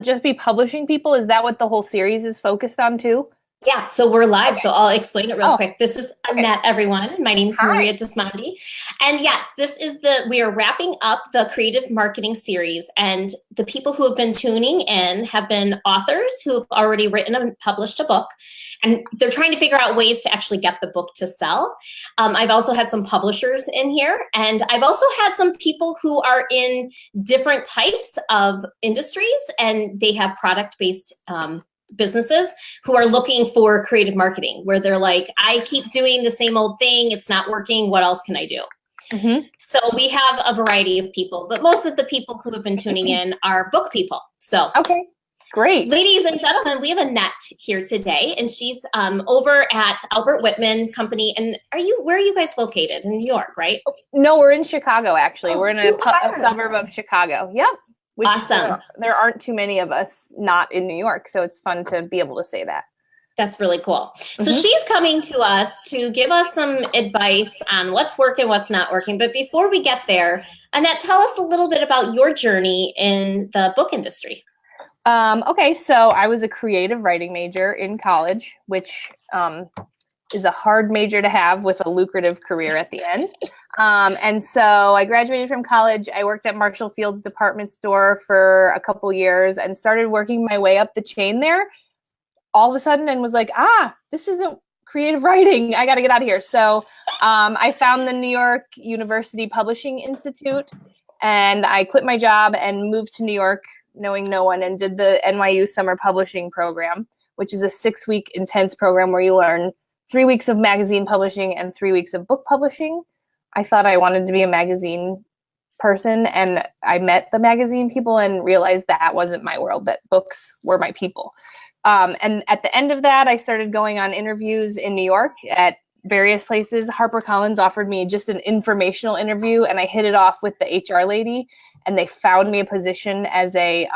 just be publishing people? Is that what the whole series is focused on too? Yeah, so we're live, Okay. so I'll explain it real Oh, quick. This is okay. Annette, everyone. My name's Hi. Dismondy. And yes, we are wrapping up the creative marketing series. And the people who have been tuning in have been authors who have already written and published a book. And they're trying to figure out ways to actually get the book to sell. I've also had some publishers in here. And I've also had some people who are in different types of industries and they have product-based businesses who are looking for creative marketing, where they're like, I keep doing the same old thing, it's not working, what else can I do? So we have a variety of people, but most of the people who have been tuning in are book people. So okay, great. Ladies and gentlemen, we have Annette here today, and she's over at Albert Whitman Company. And where are you guys located? In New York, right? No, we're in Chicago, actually. We're in a suburb of Chicago. Yep. Which, awesome. There aren't too many of us not in New York, so it's fun to be able to say that. That's really cool. So she's coming to us to give us some advice on what's working, what's not working. But before we get there, Annette, tell us a little bit about your journey in the book industry. Okay, so I was a creative writing major in college, which is a hard major to have with a lucrative career at the end. And so I graduated from college. I worked at Marshall Field's department store for a couple years and started working my way up the chain there all of a sudden and was like, this isn't creative writing. I got to get out of here. So I found the New York University Publishing Institute and I quit my job and moved to New York knowing no one and did the NYU Summer Publishing Program, which is a 6-week intense program where you learn 3 weeks of magazine publishing and 3 weeks of book publishing. I thought I wanted to be a magazine person, and I met the magazine people and realized that wasn't my world, that books were my people. And at the end of that, I started going on interviews in New York at various places. HarperCollins offered me just an informational interview, and I hit it off with the HR lady, and they found me a position as a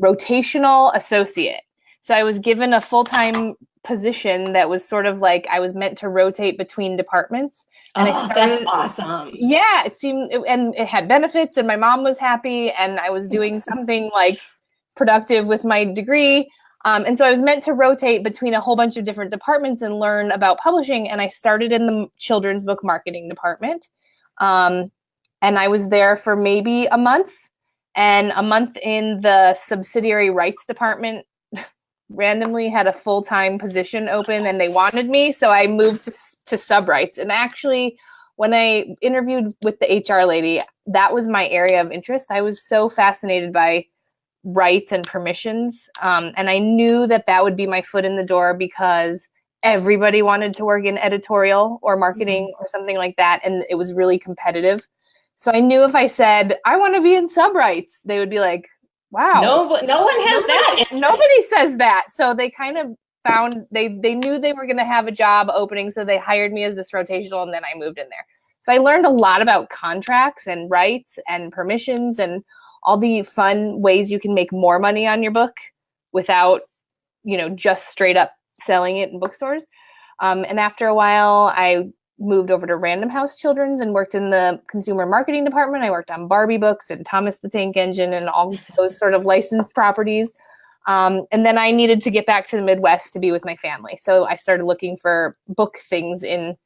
rotational associate. So I was given a full-time position that was sort of like I was meant to rotate between departments. And that's awesome. Yeah, it seemed, and it had benefits, and my mom was happy, and I was doing something like productive with my degree. And so I was meant to rotate between a whole bunch of different departments and learn about publishing. And I started in the children's book marketing department. And I was there for maybe a month, and a month in the subsidiary rights department randomly had a full-time position open and they wanted me. So I moved to sub-rights. And actually, when I interviewed with the HR lady, that was my area of interest. I was so fascinated by rights and permissions. And I knew that that would be my foot in the door because everybody wanted to work in editorial or marketing or something like that. And it was really competitive. So I knew if I said, I want to be in sub-rights, they would be like, wow. No one has that. Nobody says that. So they kind of found, they knew they were going to have a job opening. So they hired me as this rotational, and then I moved in there. So I learned a lot about contracts and rights and permissions and all the fun ways you can make more money on your book without, just straight up selling it in bookstores. And after a while, I moved over to Random House Children's and worked in the consumer marketing department. I worked on Barbie books and Thomas the Tank Engine and all those sort of licensed properties. And then I needed to get back to the Midwest to be with my family. So I started looking for book things in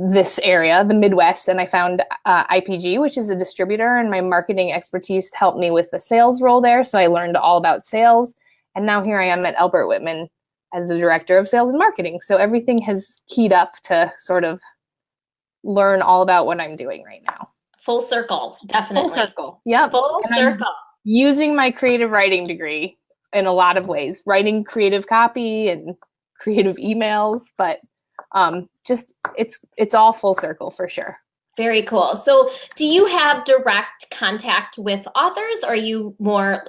this area, the Midwest, and I found IPG, which is a distributor, and my marketing expertise helped me with the sales role there. So I learned all about sales. And now here I am at Albert Whitman as the director of sales and marketing. So everything has keyed up to sort of learn all about what I'm doing right now. Full circle, definitely. Full circle. Yeah. Full circle. Using my creative writing degree in a lot of ways, writing creative copy and creative emails, but it's all full circle for sure. Very cool. So do you have direct contact with authors? Or are you more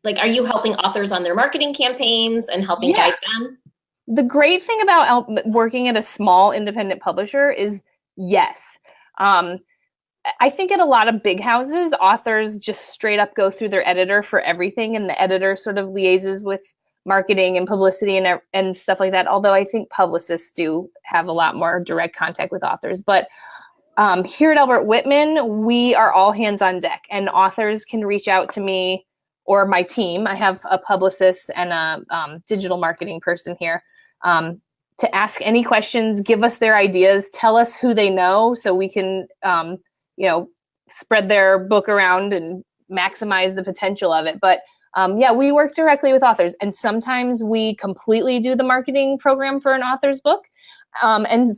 like, are you helping authors on their marketing campaigns and helping guide them? The great thing about working at a small independent publisher is yes. I think at a lot of big houses, authors just straight up go through their editor for everything, and the editor sort of liaises with marketing and publicity and stuff like that. Although I think publicists do have a lot more direct contact with authors. But here at Albert Whitman, we are all hands on deck, and authors can reach out to me or my team. I have a publicist and a digital marketing person here to ask any questions, give us their ideas, tell us who they know so we can, spread their book around and maximize the potential of it. But we work directly with authors, and sometimes we completely do the marketing program for an author's book. And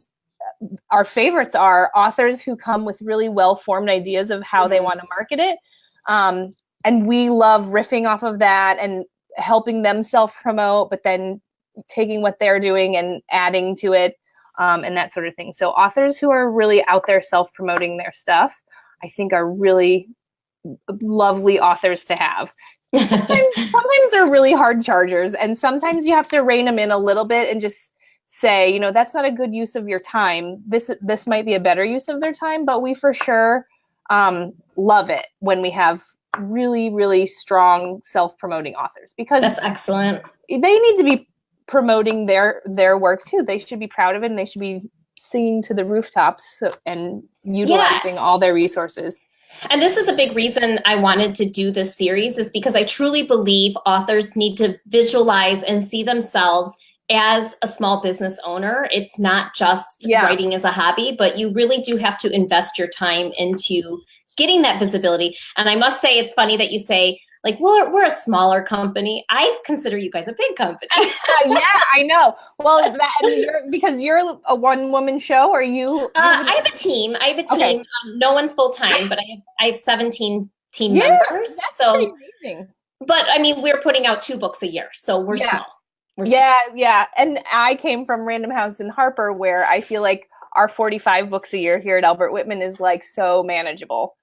our favorites are authors who come with really well-formed ideas of how they want to market it. And we love riffing off of that and helping them self-promote, but then taking what they're doing and adding to it, and that sort of thing. So authors who are really out there self-promoting their stuff, I think are really lovely authors to have. Sometimes they're really hard chargers, and sometimes you have to rein them in a little bit and just say, that's not a good use of your time. This might be a better use of their time, but we for sure love it when we have really, really strong self-promoting authors, because that's excellent. They need to be promoting their work too. They should be proud of it, and they should be singing to the rooftops and utilizing all their resources. And this is a big reason I wanted to do this series, is because I truly believe authors need to visualize and see themselves as a small business owner. It's not just writing as a hobby, but you really do have to invest your time into getting that visibility. And I must say, it's funny that you say, like, well, we're a smaller company. I consider you guys a big company. Yeah, I know. Well, because you're a one-woman show, or you? I have a team. Okay. No one's full-time, but I have 17 team members. That's pretty amazing. But I mean, we're putting out 2 books a year, so we're small. Yeah. And I came from Random House and Harper, where I feel like our 45 books a year here at Albert Whitman is like so manageable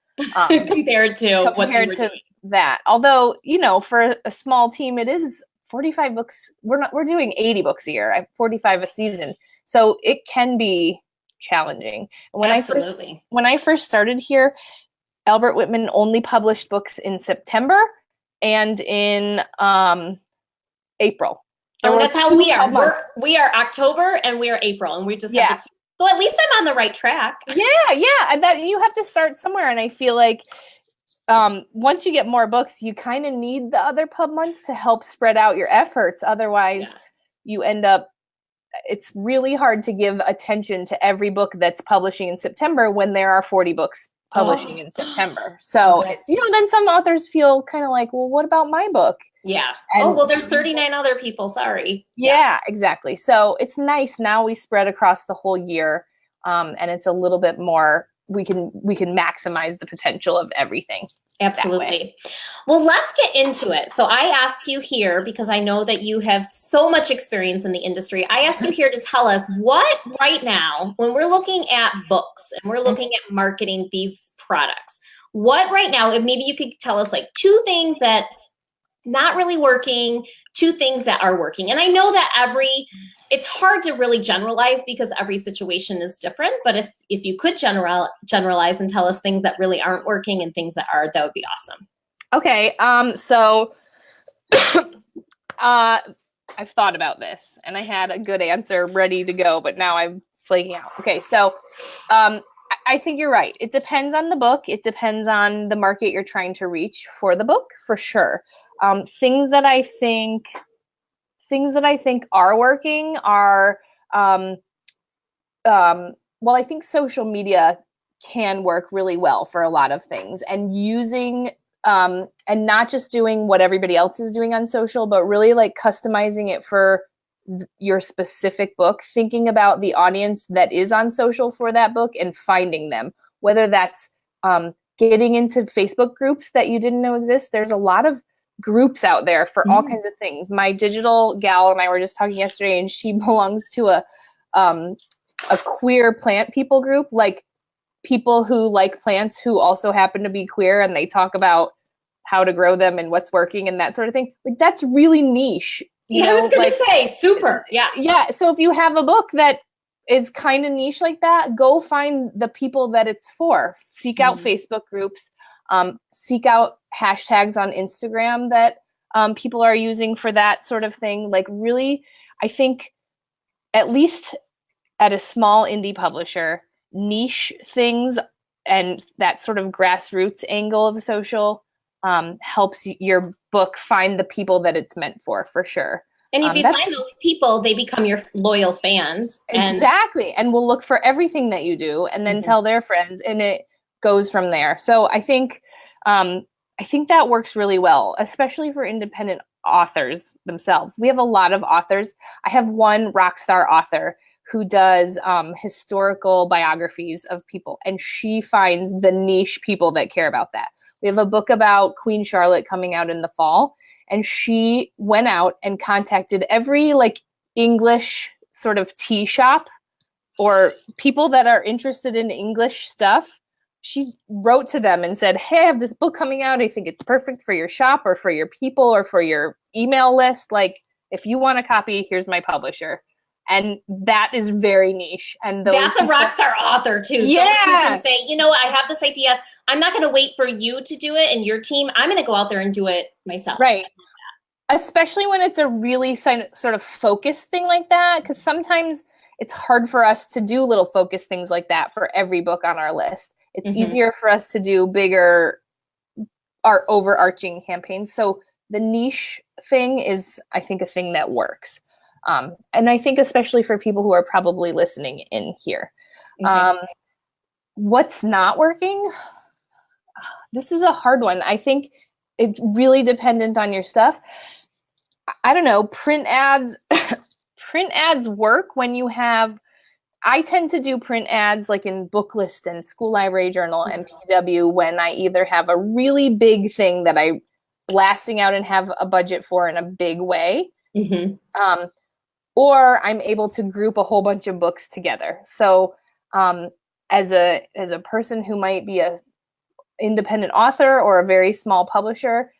compared to what they were doing. That. Although, for a small team, it is 45 books. We're doing 80 books a year. I have 45 a season. So it can be challenging. When I first started here, Albert Whitman only published books in September and in April. That's how we are. We are October and we are April, and we just have to so at least I'm on the right track. Yeah. And that you have to start somewhere, and I feel like once you get more books, you kind of need the other pub months to help spread out your efforts. Otherwise, you end up, it's really hard to give attention to every book that's publishing in September when there are 40 books publishing in September. So, then some authors feel kind of like, well, what about my book? Yeah. And, there's 39 other people. Sorry. Yeah, exactly. So it's nice. Now we spread across the whole year, and it's a little bit more, we can maximize the potential of everything. Absolutely. Well, let's get into it. So I asked you here, because I know that you have so much experience in the industry. I asked you here to tell us what right now, when we're looking at books and we're looking at marketing these products, what right now, if maybe you could tell us like 2 things that not really working, 2 things that are working. And I know that it's hard to really generalize because every situation is different, but if you could generalize and tell us things that really aren't working and things that are, that would be awesome. Okay. So I've thought about this, and I had a good answer ready to go, but now I'm flaking out. Okay. So I think you're right. It depends on the book. It depends on the market you're trying to reach for the book, for sure. Things that I think are working are, I think social media can work really well for a lot of things, and using, and not just doing what everybody else is doing on social, but really like customizing it for your specific book, thinking about the audience that is on social for that book and finding them, whether that's getting into Facebook groups that you didn't know exist. There's a lot of groups out there for all kinds of things. My digital gal and I were just talking yesterday, and she belongs to a queer plant people group, like people who like plants who also happen to be queer, and they talk about how to grow them and what's working and that sort of thing. Like, that's really niche. I was going to say, super. Yeah. So if you have a book that is kind of niche like that, go find the people that it's for. Seek out Facebook groups. Seek out hashtags on Instagram that people are using for that sort of thing. Like, really, I think at least at a small indie publisher, niche things and that sort of grassroots angle of social helps your book find the people that it's meant for sure. And if you find those people, they become your loyal fans. Exactly. And will look for everything that you do and then tell their friends, and it goes from there. So I think that works really well, especially for independent authors themselves. We have a lot of authors. I have one rock star author who does historical biographies of people, and she finds the niche people that care about that. We have a book about Queen Charlotte coming out in the fall, and she went out and contacted every like English sort of tea shop or people that are interested in English stuff. She wrote to them and said, hey, I have this book coming out. I think it's perfect for your shop or for your people or for your email list. Like, if you want a copy, here's my publisher. And that is very niche. And that's a rock star author too. So yeah. You can say, you know what, I have this idea. I'm not going to wait for you to do it and your team. I'm going to go out there and do it myself. Right. Especially when it's a really sort of focused thing like that, because sometimes it's hard for us to do little focused things like that for every book on our list. It's easier for us to do bigger, our overarching campaigns. So the niche thing is, I think, a thing that works. And I think especially for people who are probably listening in here. What's not working? This is a hard one. I think it's really dependent on your stuff. I don't know, print ads. Print ads work when you have, I tend to do print ads like in Booklist and School Library Journal and PW when I either have a really big thing that I'm blasting out and have a budget for in a big way, or I'm able to group a whole bunch of books together. So as a person who might be a independent author or a very small publisher,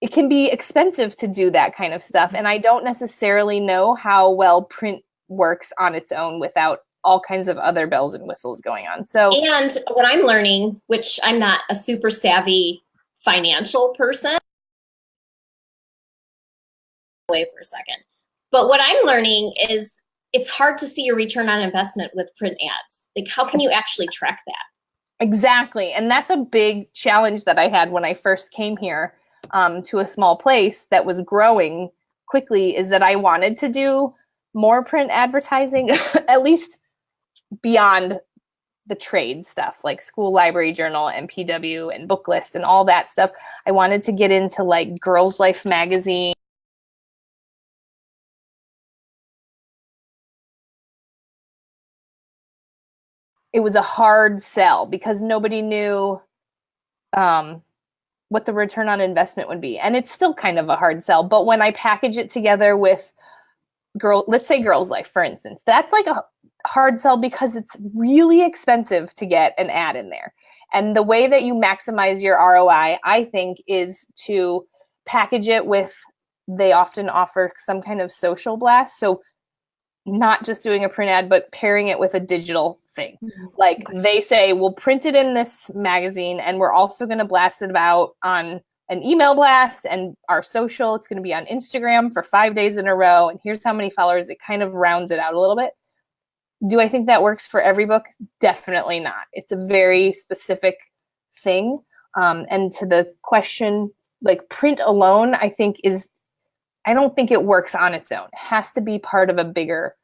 it can be expensive to do that kind of stuff. And I don't necessarily know how well print works on its own without all kinds of other bells and whistles going on. So, and what I'm learning, which I'm not a super savvy financial person, wait for a second. But what I'm learning is it's hard to see your return on investment with print ads. Like, how can you actually track that? Exactly. And that's a big challenge that I had when I first came here to a small place that was growing quickly, is that I wanted to do more print advertising, at least beyond the trade stuff like School Library Journal and PW and Booklist and all that stuff. I wanted to get into like Girls Life magazine. It was a hard sell because nobody knew what the return on investment would be. And it's still kind of a hard sell. But when I package it together with let's say Girls Life, for instance, that's like a hard sell because it's really expensive to get an ad in there. And the way that you maximize your ROI, I think, is to package it with, they often offer some kind of social blast. So not just doing a print ad, but pairing it with a digital thing. Like they say, we'll print it in this magazine and we're also going to blast it out on an email blast and our social. It's going to be on Instagram for 5 days in a row. And here's how many followers. It kind of rounds it out a little bit. Do I think that works for every book? Definitely not. It's a very specific thing. And to the question, like print alone, I don't think it works on its own. It has to be part of a bigger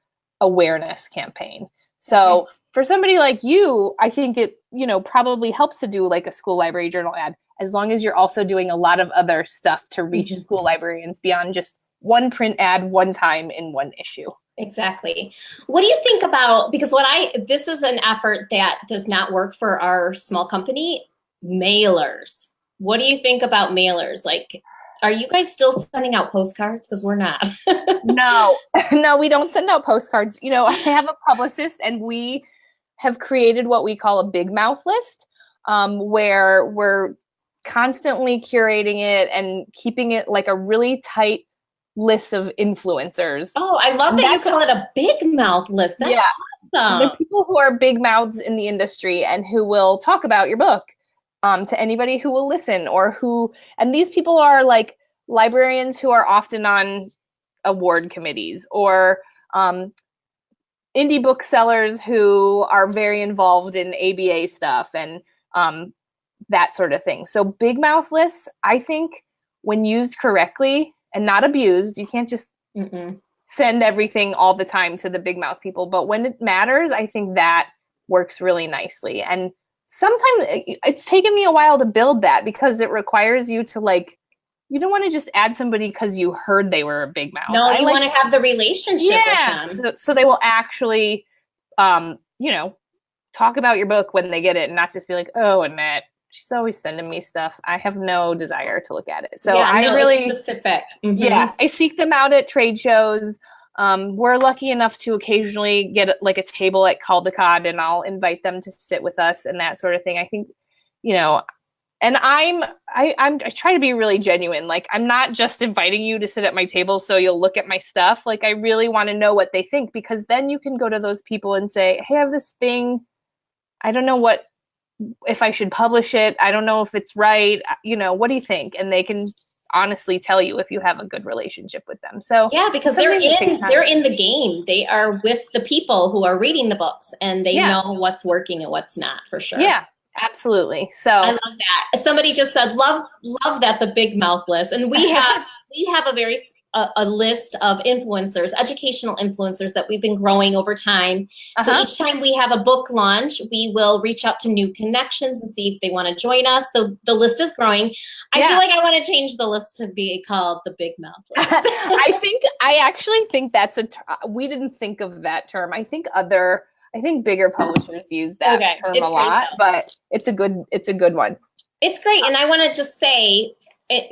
awareness campaign. So for somebody like you, I think it, probably helps to do like a School Library Journal ad, as long as you're also doing a lot of other stuff to reach school librarians beyond just one print ad one time in one issue. Exactly. What do you think about, because this is an effort that does not work for our small company, mailers. What do you think about mailers? Like, are you guys still sending out postcards? Because we're not. No, we don't send out postcards. I have a publicist and we have created what we call a big mouth list, where we're constantly curating it and keeping it like a really tight list of influencers. Oh, I love that you call it a big mouth list. That's awesome. They're people who are big mouths in the industry and who will talk about your book to anybody who will listen and these people are like librarians who are often on award committees or indie booksellers who are very involved in ABA stuff and that sort of thing. So big mouth lists, I think when used correctly and not abused, you can't just send everything all the time to the big mouth people. But when it matters, I think that works really nicely. And sometimes it's taken me a while to build that because it requires you to like, you don't want to just add somebody because you heard they were a big mouth. No, you want to have the relationship with them. So they will actually, you know, talk about your book when they get it and not just be like, oh, Annette, she's always sending me stuff. I have no desire to look at it. So I really, it's specific. I seek them out at trade shows. We're lucky enough to occasionally get like a table at Caldecott, and I'll invite them to sit with us and that sort of thing. I think, you know, and I try to be really genuine. Like, I'm not just inviting you to sit at my table so you'll look at my stuff. Like, I really want to know what they think, because then you can go to those people and say, hey, I have this thing. I don't know if I should publish it. I don't know if it's right. You know, what do you think? And they can honestly tell you if you have a good relationship with them. So yeah, because they're in the game. They are with the people who are reading the books, and they know what's working and what's not, for sure. Yeah, absolutely. So I love that. Somebody just said, love that, the big mouth list. And we have a list of influencers, educational influencers that we've been growing over time. So each time we have a book launch, we will reach out to new connections and see if they want to join us. So the list is growing. I feel like I want to change the list to be called the big mouth list. I actually think that's we didn't think of that term. I think bigger publishers use that term a lot, but it's a good one. It's great. And I want to just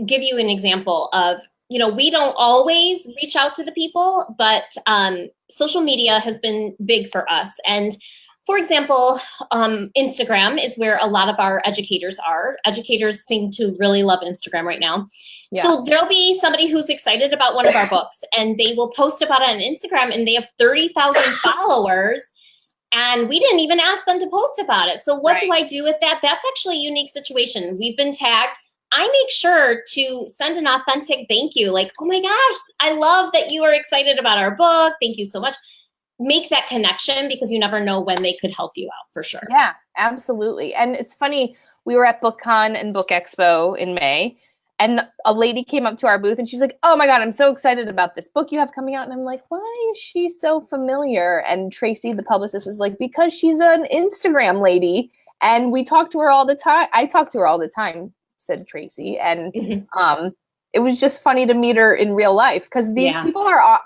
give you an example of, you know, we don't always reach out to the people, but social media has been big for us. And for example, Instagram is where a lot of our educators are. Educators seem to really love Instagram right now. Yeah. So there'll be somebody who's excited about one of our books, and they will post about it on Instagram, and they have 30,000 followers. And we didn't even ask them to post about it. So what do I do with that? That's actually a unique situation. We've been tagged. I make sure to send an authentic thank you. Like, oh my gosh, I love that you are excited about our book. Thank you so much. Make that connection, because you never know when they could help you out, for sure. Yeah, absolutely. And it's funny, we were at BookCon and Book Expo in May, and a lady came up to our booth and she's like, oh my God, I'm so excited about this book you have coming out. And I'm like, why is she so familiar? And Tracy, the publicist, was like, because she's an Instagram lady and we talk to her all the time. I talk to her all the time, said Tracy. And it was just funny to meet her in real life, because these people are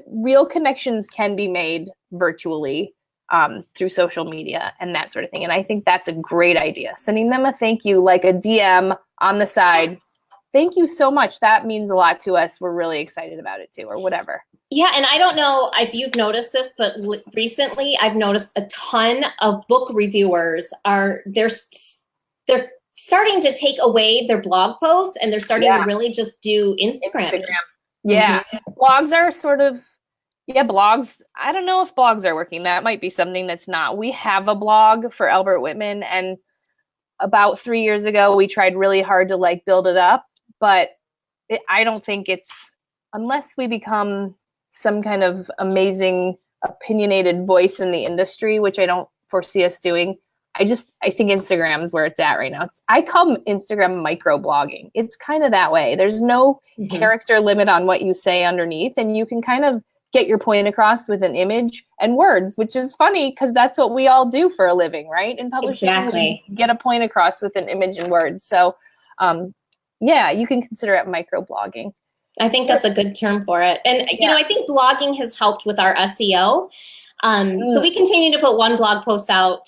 real connections can be made virtually through social media and that sort of thing. And I think that's a great idea. Sending them a thank you, like a DM on the side. Thank you so much. That means a lot to us. We're really excited about it too, or whatever. Yeah, and I don't know if you've noticed this, but recently I've noticed a ton of book reviewers they're starting to take away their blog posts, and they're starting to really just do Instagram. Yeah. Blogs are sort of, blogs. I don't know if blogs are working. That might be something that's not. We have a blog for Albert Whitman, and about 3 years ago, we tried really hard to like build it up, but I don't think unless we become some kind of amazing opinionated voice in the industry, which I don't foresee us doing. I think Instagram is where it's at right now. I call Instagram microblogging. It's kind of that way. There's no character limit on what you say underneath, and you can kind of get your point across with an image and words, which is funny because that's what we all do for a living, right? In publishing, we get a point across with an image and words. So, you can consider it microblogging. I think that's a good term for it. And, you know, I think blogging has helped with our SEO. So we continue to put one blog post out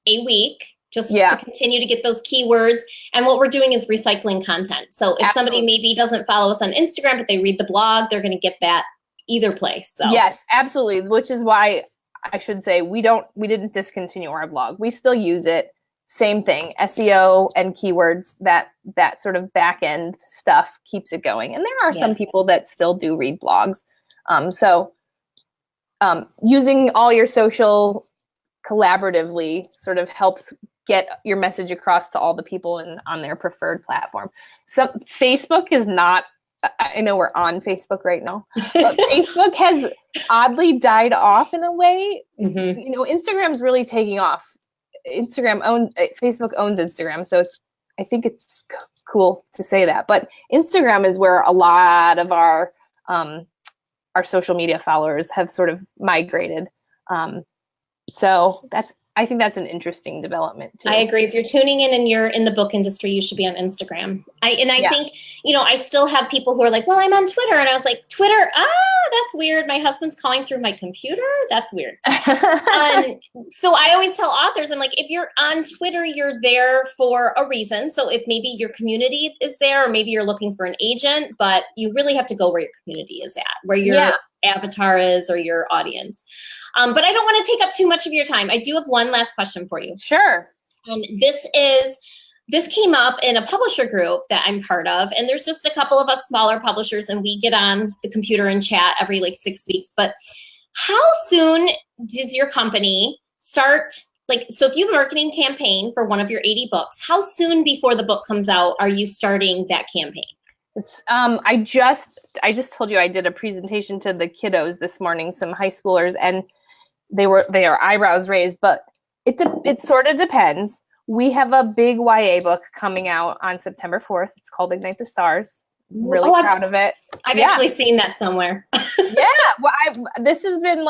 a week just to continue to get those keywords. And what we're doing is recycling content. So if somebody maybe doesn't follow us on Instagram, but they read the blog, they're going to get that either place. So yes, absolutely. Which is why I should say we didn't discontinue our blog. We still use it. Same thing, SEO and keywords, that sort of back end stuff keeps it going. And there are some people that still do read blogs. Using all your social collaboratively sort of helps get your message across to all the people on their preferred platform. So Facebook is not, I know we're on Facebook right now, but Facebook has oddly died off in a way. You know, Instagram's really taking off. Facebook owns Instagram, so I think it's cool to say that. But Instagram is where a lot of our social media followers have sort of migrated. So I think that's an interesting development too. I agree. If you're tuning in and you're in the book industry, you should be on Instagram. I think, I still have people who are like, well, I'm on Twitter. And I was like, Twitter, that's weird. My husband's calling through my computer. That's weird. So I always tell authors, I'm like, if you're on Twitter, you're there for a reason. So if maybe your community is there, or maybe you're looking for an agent, but you really have to go where your community is at, where your avatar is or your audience. But I don't want to take up too much of your time. I do have one last question for you. Sure. And this came up in a publisher group that I'm part of. And there's just a couple of us smaller publishers, and we get on the computer and chat every 6 weeks. But how soon does your company start? So if you have a marketing campaign for one of your 80 books, how soon before the book comes out are you starting that campaign? I just told you I did a presentation to the kiddos this morning, some high schoolers, and their eyebrows raised, but it sort of depends. We have a big YA book coming out on September 4th. It's called Ignite the Stars. Really proud of it. I've actually seen that somewhere. Well, this has been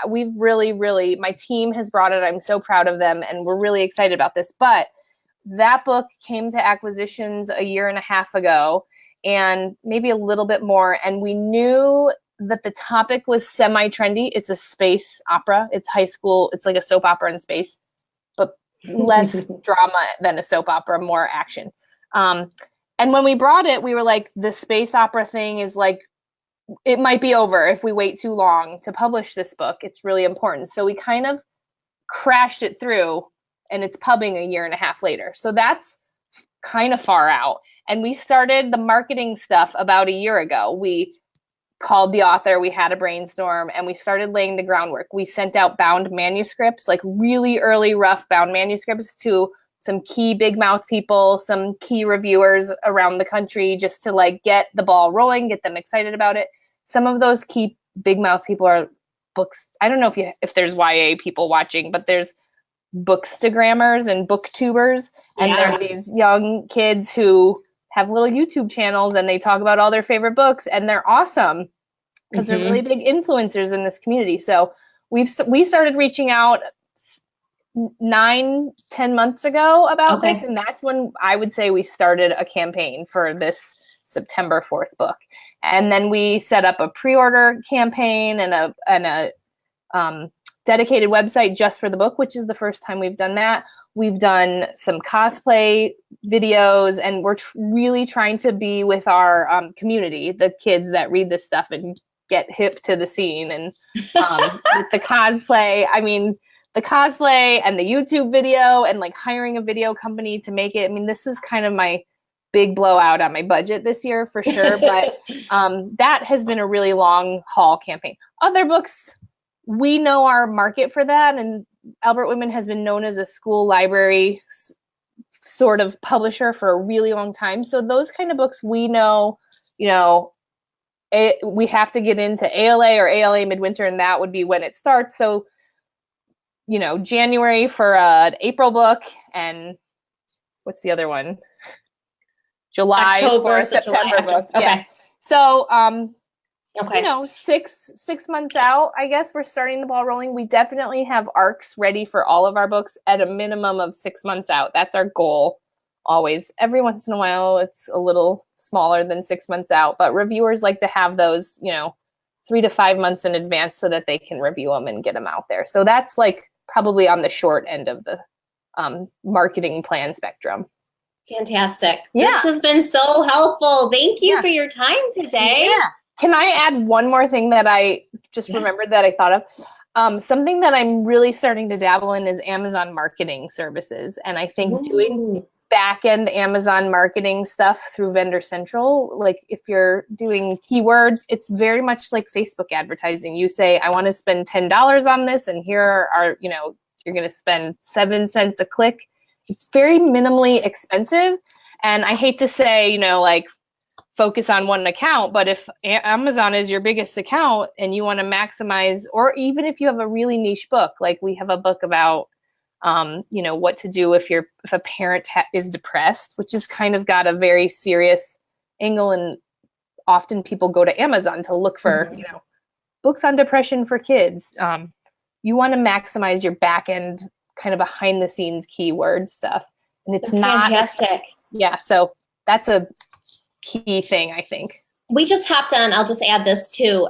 we've really, my team has brought it. I'm so proud of them, and we're really excited about this. But that book came to acquisitions a year and a half ago, and maybe a little bit more. And we knew that the topic was semi-trendy. It's a space opera. It's high school. It's like a soap opera in space, but less drama than a soap opera, more action. And when we brought it, we were like, the space opera thing is it might be over if we wait too long to publish this book. It's really important. So we kind of crashed it through, and it's pubbing a year and a half later. So that's kind of far out. And we started the marketing stuff about a year ago. We called the author, we had a brainstorm, and we started laying the groundwork. We sent out bound manuscripts, really early rough bound manuscripts, to some key big mouth people, some key reviewers around the country, just to get the ball rolling, get them excited about it. Some of those key big mouth people are books. I don't know if there's YA people watching, but there's bookstagrammers and booktubers, and they're these young kids who have little YouTube channels, and they talk about all their favorite books, and they're awesome because they're really big influencers in this community. So we started reaching out 9-10 months ago about this, and that's when I would say we started a campaign for this September 4th book. And then we set up a pre-order campaign and a dedicated website just for the book, which is the first time we've done that. We've done some cosplay videos, and we're really trying to be with our community, the kids that read this stuff, and get hip to the scene. And with the cosplay, the cosplay and the YouTube video, and hiring a video company to make it. This was kind of my big blowout on my budget this year for sure. But that has been a really long haul campaign. Other books, we know our market for that, and Albert Whitman has been known as a school library sort of publisher for a really long time. So those kind of books, we know, we have to get into ALA or ALA midwinter, and that would be when it starts. So, January for an April book, and what's the other one? July October, for a September book. Okay. Yeah. So, Okay. 6 months out, I guess we're starting the ball rolling. We definitely have arcs ready for all of our books at a minimum of 6 months out. That's our goal always. Every once in a while, it's a little smaller than 6 months out, but reviewers like to have those, 3 to 5 months in advance so that they can review them and get them out there. So that's probably on the short end of the marketing plan spectrum. Fantastic. Yeah. This has been so helpful. Thank you for your time today. Yeah. Can I add one more thing that I just remembered that I thought of? Something that I'm really starting to dabble in is Amazon marketing services. And I think doing back-end Amazon marketing stuff through Vendor Central, if you're doing keywords, it's very much like Facebook advertising. You say, I want to spend $10 on this, and here are, you're going to spend 7 cents a click. It's very minimally expensive. And I hate to say, focus on one account, but if Amazon is your biggest account and you want to maximize, or even if you have a really niche book, we have a book about You know, what to do if a parent is depressed, which is kind of got a very serious angle, and often people go to Amazon to look for, you know, books on depression for kids. You want to maximize your back end kind of behind the scenes keyword stuff. And it's not fantastic. Yeah. So that's a key thing, I think. We just hopped on, I'll just add this too.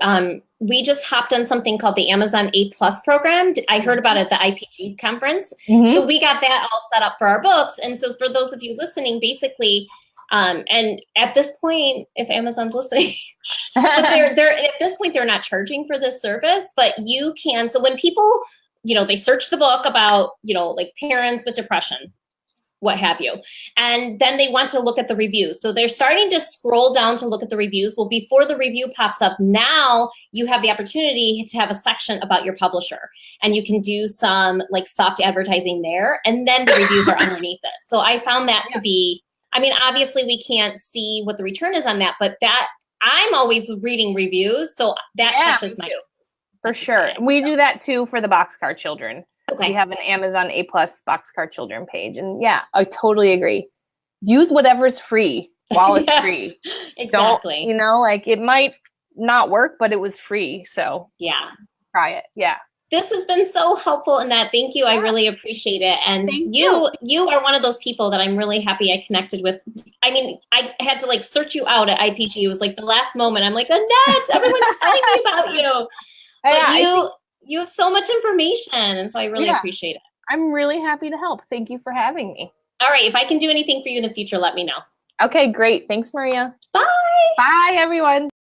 We just hopped on something called the Amazon A+ program. I heard about it at the IPG conference. So we got that all set up for our books. And so for those of you listening, basically, and at this point, if Amazon's listening, but they're at this point, they're not charging for this service, but you can. So when people, you know, they search the book about, you know, like parents with depression, what have you, and then they want to look at the reviews. So they're starting to scroll down to look at the reviews. Well, before the review pops up, now you have the opportunity to have a section about your publisher, and you can do some like soft advertising there, and then the reviews are underneath it. So I found that to be, I mean, obviously we can't see what the return is on that, but that I'm always reading reviews. So that catches my for sure. We do that too for the Boxcar Children. Okay. We have an Amazon A+ Boxcar Children page. And yeah, I totally agree. Use whatever's free while it's free. Exactly. Don't, you know, like it might not work, but it was free. So yeah, try it. Yeah. This has been so helpful, Annette. Thank you. I really appreciate it. And you are one of those people that I'm really happy I connected with. I mean, I had to like search you out at IPG. It was like the last moment. I'm like, Annette, everyone's telling me about you. But you have so much information, and so I really appreciate it. I'm really happy to help. Thank you for having me. All right. If I can do anything for you in the future, let me know. Okay, great. Thanks, Maria. Bye. Bye, everyone.